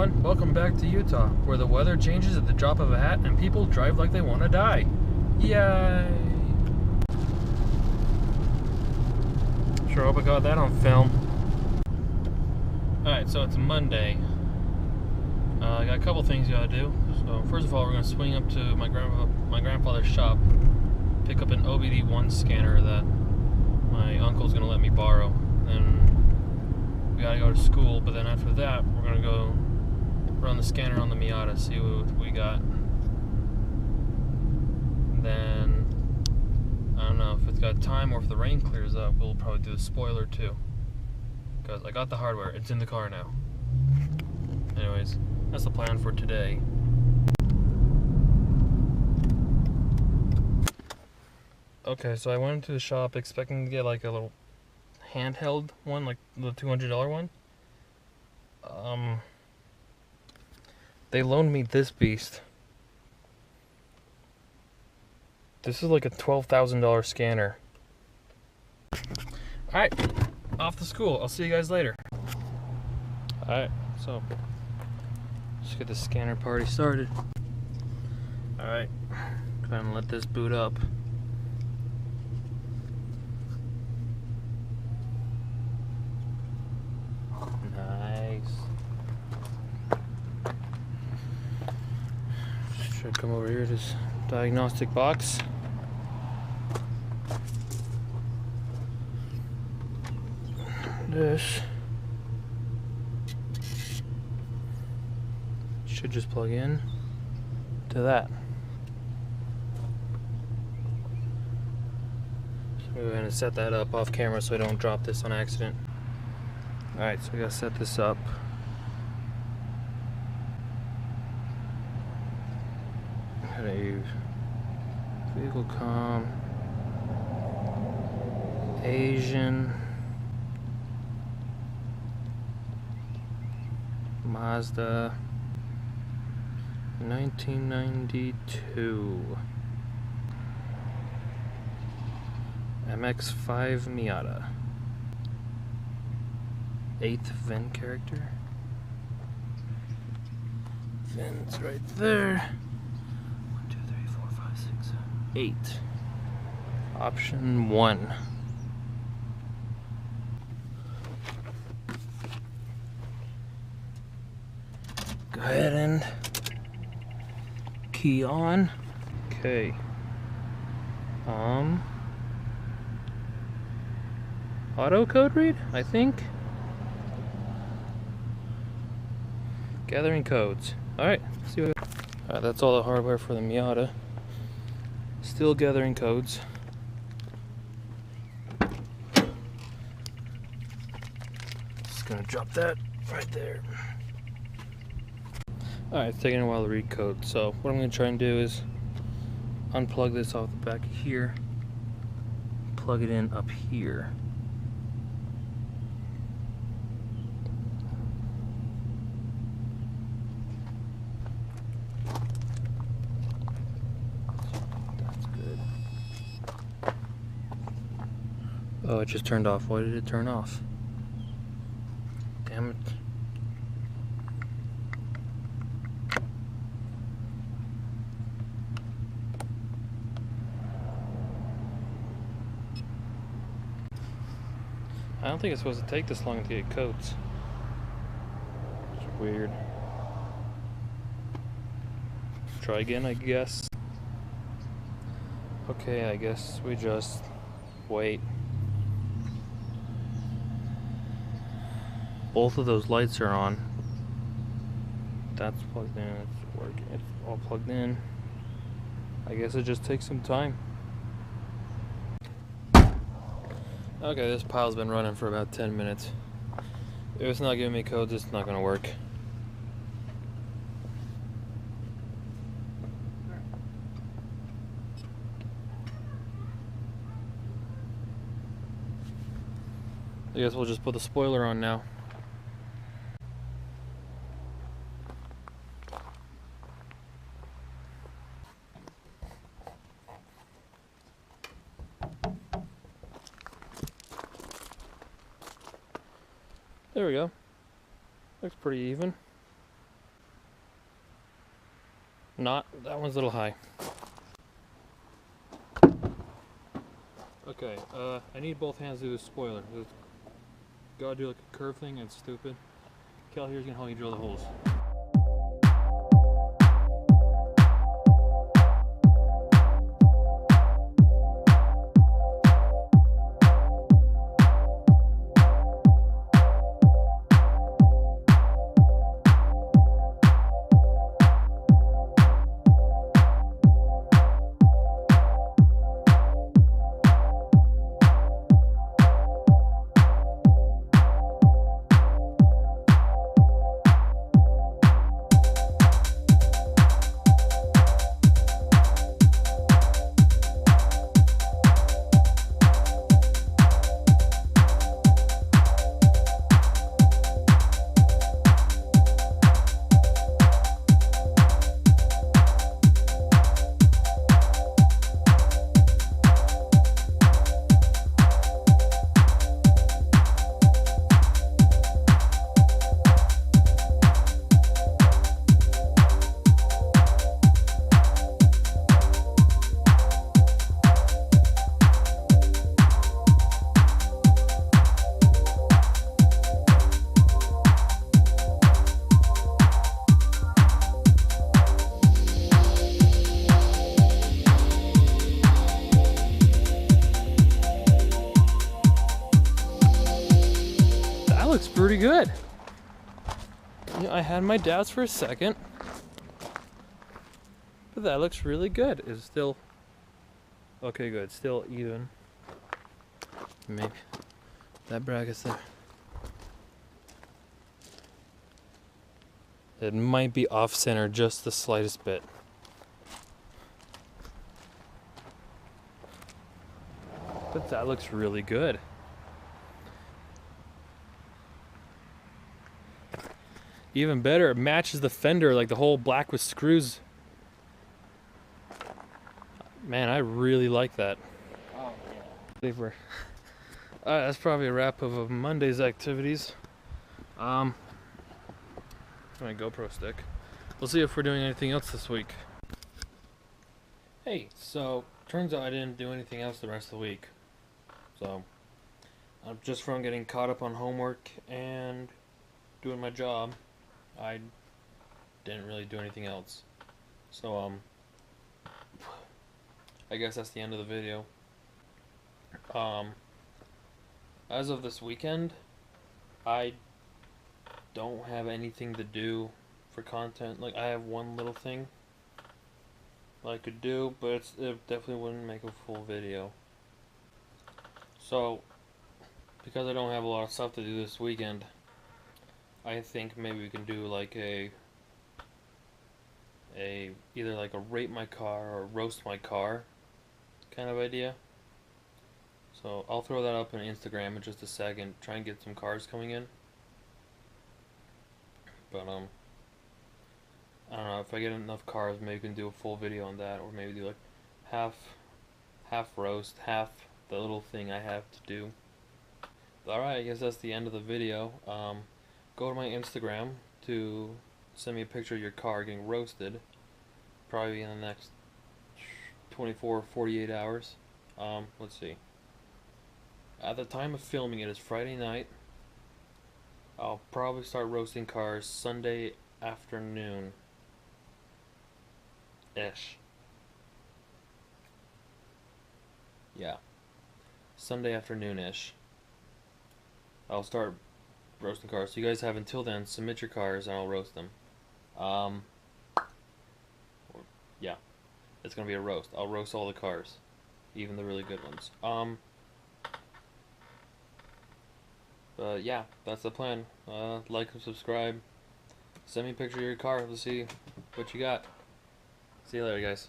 everyone, welcome back to Utah, where the weather changes at the drop of a hat and people drive like they want to die. Yay! Sure hope I got that on film. Alright, so it's Monday. I got a couple things you gotta do. So first of all, we're gonna swing up to my grandfather's shop, pick up an OBD1 scanner that my uncle's gonna let me borrow. Then we gotta go to school, but then after that, we're gonna go run the scanner on the Miata, see what we got. Then I don't know if it's got time or if the rain clears up, we'll probably do the spoiler too. Because I got the hardware, it's in the car now. Anyways, that's the plan for today. Okay, so I went into the shop expecting to get like a little handheld one, like the $200 one. They loaned me this beast. This is like a $12,000 scanner. Alright, off to school. I'll see you guys later. Alright, so let's get the scanner party started. Alright, go ahead and let this boot up. Nice. Should come over here to this diagnostic box. This should just plug in to that. So I'm going to set that up off camera so I don't drop this on accident. Alright, so I gotta set this up. Gotta use vehicle com, Asian, Mazda, 1992, MX-5 Miata. 8th VIN character. VIN's right there. 1, 2, 3, 4, 5, 6, 7, 8. Option 1. Go ahead and key on. Okay. Auto code read, I think. Gathering codes. Alright, see what. Alright, that's all the hardware for the Miata. Still gathering codes. Just gonna drop that right there. Alright, it's taking a while to read code, so what I'm gonna try and do is unplug this off the back here, plug it in up here. Oh, it just turned off. Why did it turn off? Damn it. I don't think it's supposed to take this long to get codes. It's weird. Try again, I guess. Okay, I guess we just wait. Both of those lights are on. That's plugged in, it's working, it's all plugged in. I guess it just takes some time. Okay, this pile's been running for about 10 minutes. If it's not giving me codes, it's not gonna work. I guess we'll just put the spoiler on now. There we go. Looks pretty even. Not, that one's a little high. Okay, I need both hands to do the spoiler. Gotta do like a curve thing, it's stupid. Cal here's gonna help me drill the holes. Looks pretty good. Yeah, I had my doubts for a second, but that looks really good. It's still okay. Good, still even. Maybe that bracket's there. It might be off center just the slightest bit. But that looks really good. Even better, it matches the fender, like the whole black with screws. Man, I really like that. Oh, yeah. That's probably a wrap of Monday's activities. My GoPro stick. We'll see if we're doing anything else this week. Hey, so turns out I didn't do anything else the rest of the week. So, just from getting caught up on homework and doing my job, I didn't really do anything else. So, I guess that's the end of the video. As of this weekend, I don't have anything to do for content. Like, I have one little thing I could do, but it definitely wouldn't make a full video. So, because I don't have a lot of stuff to do this weekend, I think maybe we can do like either like a rate my car or roast my car kind of idea. So I'll throw that up on Instagram in just a second, try and get some cars coming in. But I don't know, if I get enough cars, maybe we can do a full video on that, or maybe do like half roast, half the little thing I have to do. Alright, I guess that's the end of the video. Go to my Instagram to send me a picture of your car getting roasted, probably in the next 24 48 hours. Let's see. At the time of filming it is Friday night. I'll probably start roasting cars Sunday afternoon ish. Yeah, Sunday afternoon ish I'll start roasting cars. So you guys have until then, submit your cars and I'll roast them. Yeah, it's gonna be a roast. I'll roast all the cars, even the really good ones. But yeah, that's the plan. Like and subscribe. Send me a picture of your car. Let's see what you got. See you later, guys.